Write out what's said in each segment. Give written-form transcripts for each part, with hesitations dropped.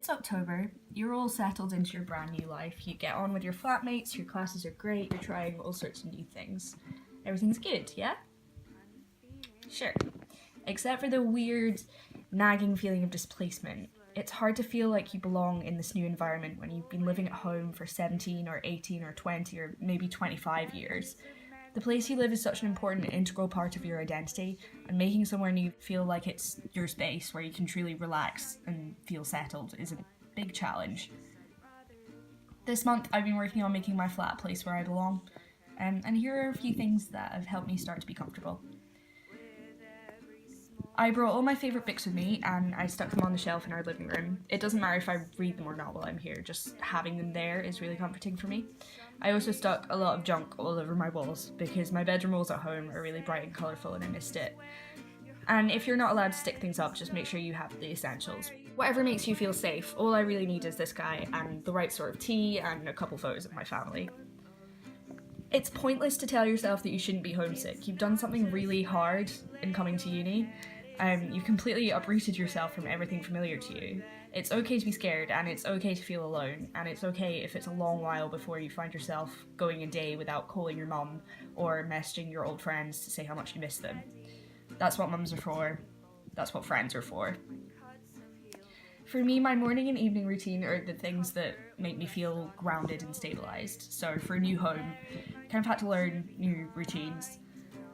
It's October, you're all settled into your brand new life, you get on with your flatmates, your classes are great, you're trying all sorts of new things. Everything's good, yeah? Sure. Except for the weird, nagging feeling of displacement. It's hard to feel like you belong in this new environment when you've been living at home for 17 or 18 or 20 or maybe 25 years. The place you live is such an important integral part of your identity, and making somewhere new feel like it's your space where you can truly relax and feel settled is a big challenge. This month I've been working on making my flat a place where I belong, and here are a few things that have helped me start to be comfortable. I brought all my favourite books with me and I stuck them on the shelf in our living room. It doesn't matter if I read them or not while I'm here, just having them there is really comforting for me. I also stuck a lot of junk all over my walls because my bedroom walls at home are really bright and colourful and I missed it. And if you're not allowed to stick things up, just make sure you have the essentials. Whatever makes you feel safe, all I really need is this guy and the right sort of tea and a couple photos of my family. It's pointless to tell yourself that you shouldn't be homesick. You've done something really hard in coming to uni. You've completely uprooted yourself from everything familiar to you. It's okay to be scared, and it's okay to feel alone, and it's okay if it's a long while before you find yourself going a day without calling your mum or messaging your old friends to say how much you miss them. That's what mums are for. That's what friends are for. For me, my morning and evening routine are the things that make me feel grounded and stabilised. So for a new home, I kind of had to learn new routines.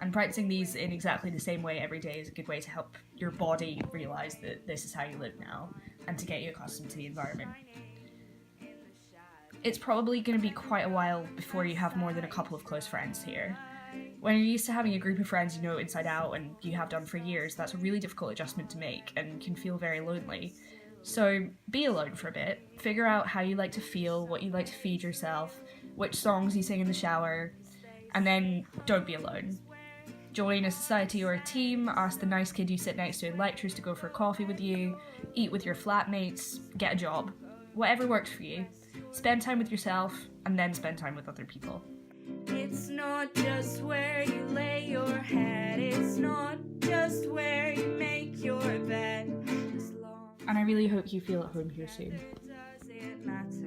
And practicing these in exactly the same way every day is a good way to help your body realise that this is how you live now and to get you accustomed to the environment. It's probably going to be quite a while before you have more than a couple of close friends here. When you're used to having a group of friends you know inside out and you have done for years, that's a really difficult adjustment to make and can feel very lonely. So be alone for a bit, figure out how you like to feel, what you like to feed yourself, which songs you sing in the shower, and then don't be alone. Join a society or a team, ask the nice kid you sit next to in lectures to go for a coffee with you, eat with your flatmates, get a job. Whatever works for you. Spend time with yourself, and then spend time with other people. It's not just where you lay your head, it's not just where you make your bed. And I really hope you feel at home here soon. Does it matter?